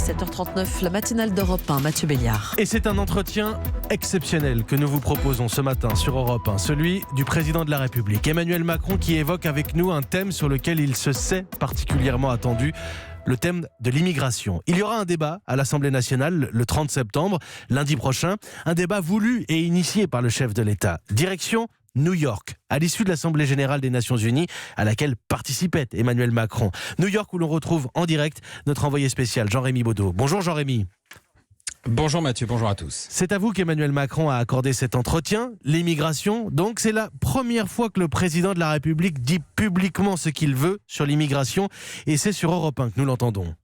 7h39, la matinale d'Europe 1, Mathieu Béliard. Et c'est un entretien exceptionnel que nous vous proposons ce matin sur Europe 1, celui du président de la République, Emmanuel Macron, qui évoque avec nous un thème sur lequel il se sait particulièrement attendu, le thème de l'immigration. Il y aura un débat à l'Assemblée nationale le 30 septembre, lundi prochain, un débat voulu et initié par le chef de l'État. Direction New York, à l'issue de l'Assemblée générale des Nations Unies, à laquelle participait Emmanuel Macron. New York, où l'on retrouve en direct notre envoyé spécial, Jean-Rémy Baudot. Bonjour Jean-Rémy. Bonjour Mathieu, bonjour à tous. C'est à vous qu'Emmanuel Macron a accordé cet entretien, l'immigration. Donc c'est la première fois que le président de la République dit publiquement ce qu'il veut sur l'immigration, et c'est sur Europe 1 que nous l'entendons.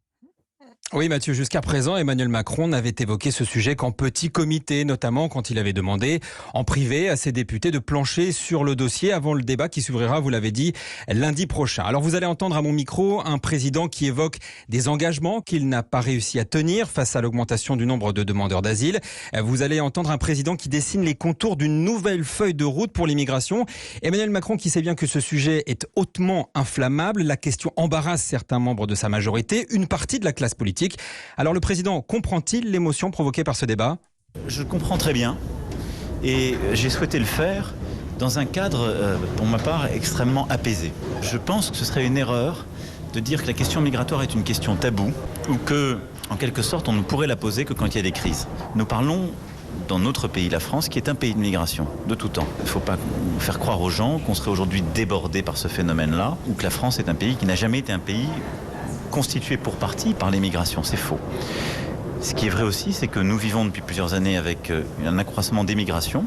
Oui Mathieu, jusqu'à présent, Emmanuel Macron n'avait évoqué ce sujet qu'en petit comité, notamment quand il avait demandé en privé à ses députés de plancher sur le dossier avant le débat qui s'ouvrira, vous l'avez dit, lundi prochain. Alors vous allez entendre à mon micro un président qui évoque des engagements qu'il n'a pas réussi à tenir face à l'augmentation du nombre de demandeurs d'asile. Vous allez entendre un président qui dessine les contours d'une nouvelle feuille de route pour l'immigration. Emmanuel Macron qui sait bien que ce sujet est hautement inflammable. La question embarrasse certains membres de sa majorité, une partie de la classe politique. Alors le président comprend-il l'émotion provoquée par ce débat ? Je comprends très bien et j'ai souhaité le faire dans un cadre, pour ma part, extrêmement apaisé. Je pense que ce serait une erreur de dire que la question migratoire est une question taboue ou que, en quelque sorte, on ne pourrait la poser que quand il y a des crises. Nous parlons dans notre pays, la France, qui est un pays de migration de tout temps. Il ne faut pas faire croire aux gens qu'on serait aujourd'hui débordé par ce phénomène-là ou que la France est un pays qui n'a jamais été un pays constitué pour partie par l'immigration, c'est faux. Ce qui est vrai aussi, c'est que nous vivons depuis plusieurs années avec un accroissement des migrations.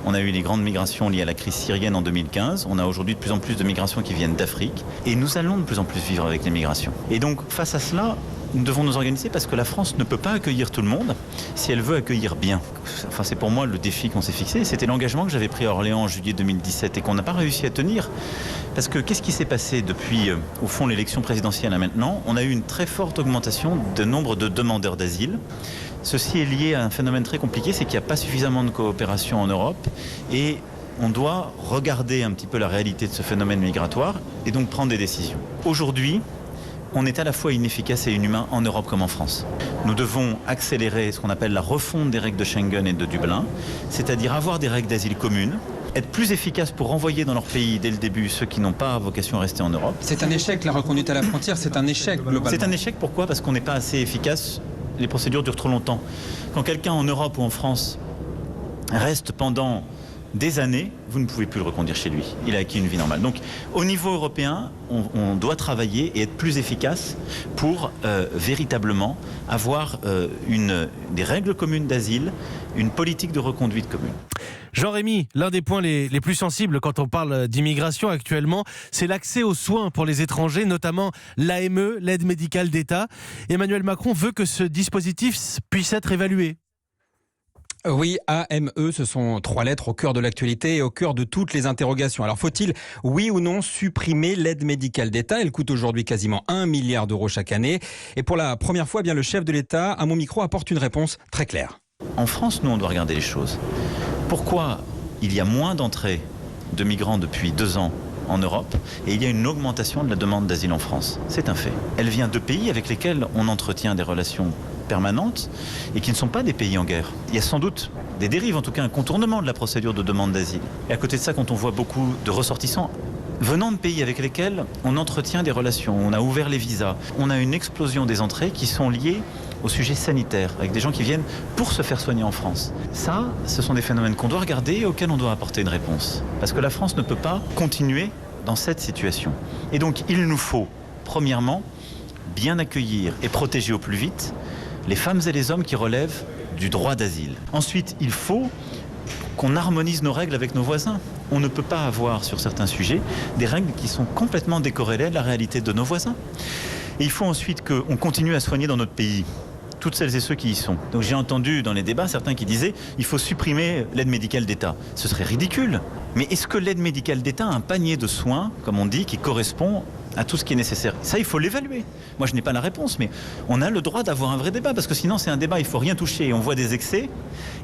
On a eu les grandes migrations liées à la crise syrienne en 2015. On a aujourd'hui de plus en plus de migrations qui viennent d'Afrique. Et nous allons de plus en plus vivre avec les migrations. Et donc, face à cela, nous devons nous organiser parce que la France ne peut pas accueillir tout le monde si elle veut accueillir bien. Enfin, c'est pour moi le défi qu'on s'est fixé. C'était l'engagement que j'avais pris à Orléans en juillet 2017 et qu'on n'a pas réussi à tenir. Parce que qu'est-ce qui s'est passé depuis, au fond, l'élection présidentielle à maintenant ? On a eu une très forte augmentation du nombre de demandeurs d'asile. Ceci est lié à un phénomène très compliqué, c'est qu'il n'y a pas suffisamment de coopération en Europe et on doit regarder un petit peu la réalité de ce phénomène migratoire et donc prendre des décisions. Aujourd'hui, on est à la fois inefficace et inhumain en Europe comme en France. Nous devons accélérer ce qu'on appelle la refonte des règles de Schengen et de Dublin, c'est-à-dire avoir des règles d'asile communes, être plus efficace pour renvoyer dans leur pays dès le début ceux qui n'ont pas vocation à rester en Europe. C'est un échec, la reconduite à la frontière, c'est un échec globalement. C'est un échec, pourquoi ? Parce qu'on n'est pas assez efficace, les procédures durent trop longtemps. Quand quelqu'un en Europe ou en France reste pendant des années, vous ne pouvez plus le reconduire chez lui. Il a acquis une vie normale. Donc, au niveau européen, on doit travailler et être plus efficace pour véritablement avoir des règles communes d'asile, une politique de reconduite commune. Jean-Rémy, l'un des points les plus sensibles quand on parle d'immigration actuellement, c'est l'accès aux soins pour les étrangers, notamment l'AME, l'aide médicale d'État. Emmanuel Macron veut que ce dispositif puisse être évalué. Oui, AME, ce sont 3 lettres au cœur de l'actualité et au cœur de toutes les interrogations. Alors faut-il, oui ou non, supprimer l'aide médicale d'État ? Elle coûte aujourd'hui quasiment 1 milliard d'euros chaque année. Et pour la première fois, bien, le chef de l'État, à mon micro, apporte une réponse très claire. En France, nous, on doit regarder les choses. Pourquoi il y a moins d'entrées de migrants depuis 2 ans en Europe et il y a une augmentation de la demande d'asile en France ? C'est un fait. Elle vient de pays avec lesquels on entretient des relations permanentes et qui ne sont pas des pays en guerre. Il y a sans doute des dérives, en tout cas un contournement de la procédure de demande d'asile. Et à côté de ça, quand on voit beaucoup de ressortissants venant de pays avec lesquels on entretient des relations, on a ouvert les visas, on a une explosion des entrées qui sont liées au sujet sanitaire, avec des gens qui viennent pour se faire soigner en France. Ça, ce sont des phénomènes qu'on doit regarder et auxquels on doit apporter une réponse. Parce que la France ne peut pas continuer dans cette situation. Et donc, il nous faut, premièrement, bien accueillir et protéger au plus vite les femmes et les hommes qui relèvent du droit d'asile. Ensuite, il faut qu'on harmonise nos règles avec nos voisins. On ne peut pas avoir, sur certains sujets, des règles qui sont complètement décorrélées de la réalité de nos voisins. Et il faut ensuite qu'on continue à soigner dans notre pays toutes celles et ceux qui y sont. Donc j'ai entendu dans les débats certains qui disaient il faut supprimer l'aide médicale d'État. Ce serait ridicule. Mais est-ce que l'aide médicale d'État a un panier de soins, comme on dit, qui correspond à tout ce qui est nécessaire? Ça, il faut l'évaluer. Moi, je n'ai pas la réponse, mais on a le droit d'avoir un vrai débat, parce que sinon, c'est un débat, il ne faut rien toucher, on voit des excès,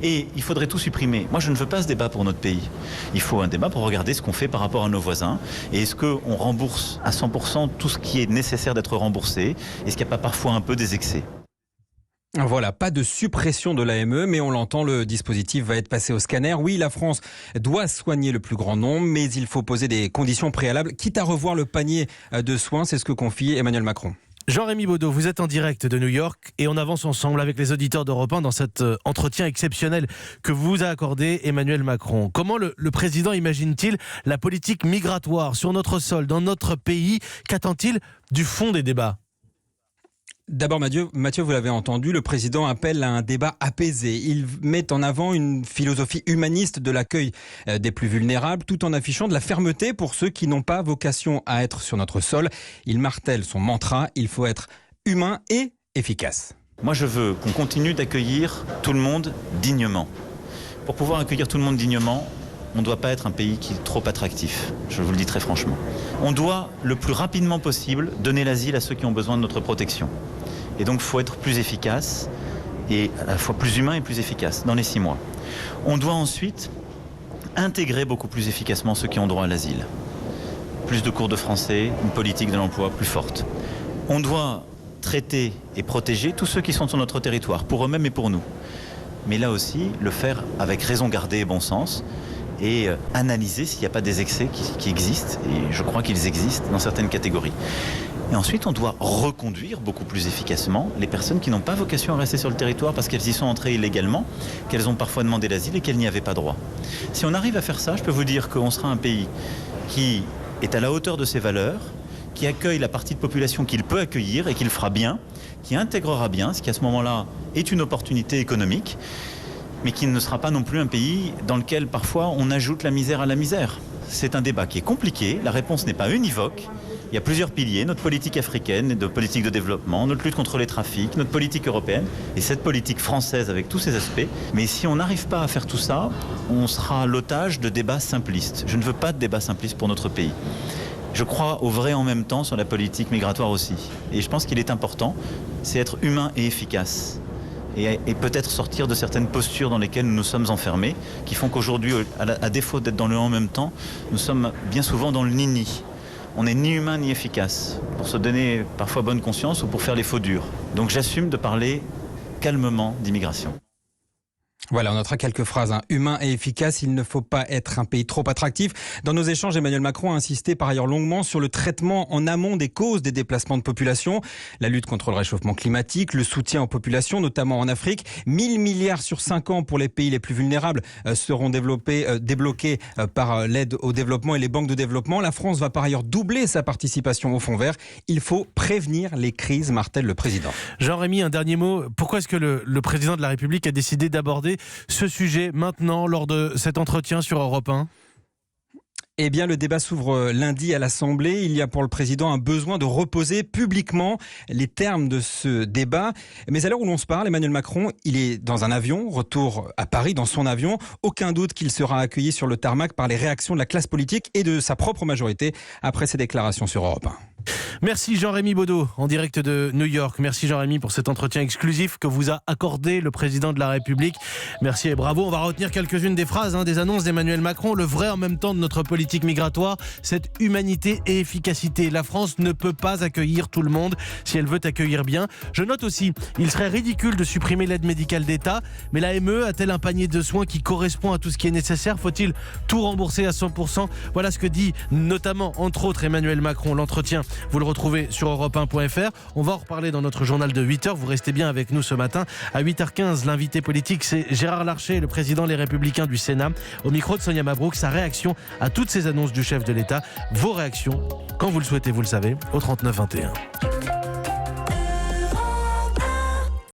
et il faudrait tout supprimer. Moi, je ne veux pas ce débat pour notre pays. Il faut un débat pour regarder ce qu'on fait par rapport à nos voisins, et est-ce qu'on rembourse à 100% tout ce qui est nécessaire d'être remboursé? Est-ce qu'il n'y a pas parfois un peu des excès? Voilà, pas de suppression de l'AME, mais on l'entend, le dispositif va être passé au scanner. Oui, la France doit soigner le plus grand nombre, mais il faut poser des conditions préalables, quitte à revoir le panier de soins, c'est ce que confie Emmanuel Macron. Jean-Rémy Baudot, vous êtes en direct de New York et on avance ensemble avec les auditeurs d'Europe 1 dans cet entretien exceptionnel que vous a accordé Emmanuel Macron. Comment le président imagine-t-il la politique migratoire sur notre sol, dans notre pays? Qu'attend-il du fond des débats? D'abord, Mathieu, vous l'avez entendu, le président appelle à un débat apaisé. Il met en avant une philosophie humaniste de l'accueil des plus vulnérables, tout en affichant de la fermeté pour ceux qui n'ont pas vocation à être sur notre sol. Il martèle son mantra, il faut être humain et efficace. Moi, je veux qu'on continue d'accueillir tout le monde dignement. Pour pouvoir accueillir tout le monde dignement, on ne doit pas être un pays qui est trop attractif, je vous le dis très franchement. On doit, le plus rapidement possible, donner l'asile à ceux qui ont besoin de notre protection. Et donc, il faut être plus efficace, et à la fois plus humain et plus efficace, dans les 6 mois. On doit ensuite intégrer beaucoup plus efficacement ceux qui ont droit à l'asile. Plus de cours de français, une politique de l'emploi plus forte. On doit traiter et protéger tous ceux qui sont sur notre territoire, pour eux-mêmes et pour nous. Mais là aussi, le faire avec raison gardée et bon sens, et analyser s'il n'y a pas des excès qui existent, et je crois qu'ils existent dans certaines catégories. Et ensuite, on doit reconduire beaucoup plus efficacement les personnes qui n'ont pas vocation à rester sur le territoire parce qu'elles y sont entrées illégalement, qu'elles ont parfois demandé l'asile et qu'elles n'y avaient pas droit. Si on arrive à faire ça, je peux vous dire qu'on sera un pays qui est à la hauteur de ses valeurs, qui accueille la partie de population qu'il peut accueillir et qu'il fera bien, qui intégrera bien, ce qui à ce moment-là est une opportunité économique, mais qui ne sera pas non plus un pays dans lequel parfois on ajoute la misère à la misère. C'est un débat qui est compliqué, la réponse n'est pas univoque. Il y a plusieurs piliers, notre politique africaine, notre politique de développement, notre lutte contre les trafics, notre politique européenne et cette politique française avec tous ses aspects. Mais si on n'arrive pas à faire tout ça, on sera l'otage de débats simplistes. Je ne veux pas de débats simplistes pour notre pays. Je crois au vrai en même temps sur la politique migratoire aussi. Et je pense qu'il est important, c'est être humain et efficace. Et peut-être sortir de certaines postures dans lesquelles nous nous sommes enfermés, qui font qu'aujourd'hui, à défaut d'être dans le en même temps, nous sommes bien souvent dans le ni-ni. On n'est ni humain ni efficace, pour se donner parfois bonne conscience ou pour faire les faux durs. Donc j'assume de parler calmement d'immigration. Voilà, on notera quelques phrases. Humain et efficace, il ne faut pas être un pays trop attractif. Dans nos échanges, Emmanuel Macron a insisté par ailleurs longuement sur le traitement en amont des causes des déplacements de population, la lutte contre le réchauffement climatique, le soutien aux populations, notamment en Afrique. 1000 milliards sur 5 ans pour les pays les plus vulnérables seront débloqués par l'aide au développement et les banques de développement. La France va par ailleurs doubler sa participation au fonds vert. Il faut prévenir les crises, martèle le président. Jean-Rémy, un dernier mot. Pourquoi est-ce que le président de la République a décidé d'aborder ce sujet maintenant lors de cet entretien sur Europe 1 ? Eh bien, le débat s'ouvre lundi à l'Assemblée. Il y a pour le président un besoin de reposer publiquement les termes de ce débat. Mais à l'heure où l'on se parle, Emmanuel Macron, il est dans un avion, retour à Paris dans son avion. Aucun doute qu'il sera accueilli sur le tarmac par les réactions de la classe politique et de sa propre majorité après ses déclarations sur Europe 1. Merci Jean-Rémy Baudot, en direct de New York. Merci Jean-Rémy pour cet entretien exclusif que vous a accordé le président de la République. Merci et bravo. On va retenir quelques-unes des phrases, des annonces d'Emmanuel Macron. Le vrai en même temps de notre politique migratoire, cette humanité et efficacité. La France ne peut pas accueillir tout le monde si elle veut accueillir bien. Je note aussi, il serait ridicule de supprimer l'aide médicale d'État, mais l'AME a-t-elle un panier de soins qui correspond à tout ce qui est nécessaire ? Faut-il tout rembourser à 100% ? Voilà ce que dit notamment, entre autres, Emmanuel Macron. L'entretien, vous le retrouvez sur europe1.fr. On va en reparler dans notre journal de 8h. Vous restez bien avec nous ce matin. À 8h15, l'invité politique, c'est Gérard Larcher, le président Les Républicains du Sénat. Au micro de Sonia Mabrouk, sa réaction à toutes ces annonces du chef de l'État. Vos réactions, quand vous le souhaitez, vous le savez, au 39 21.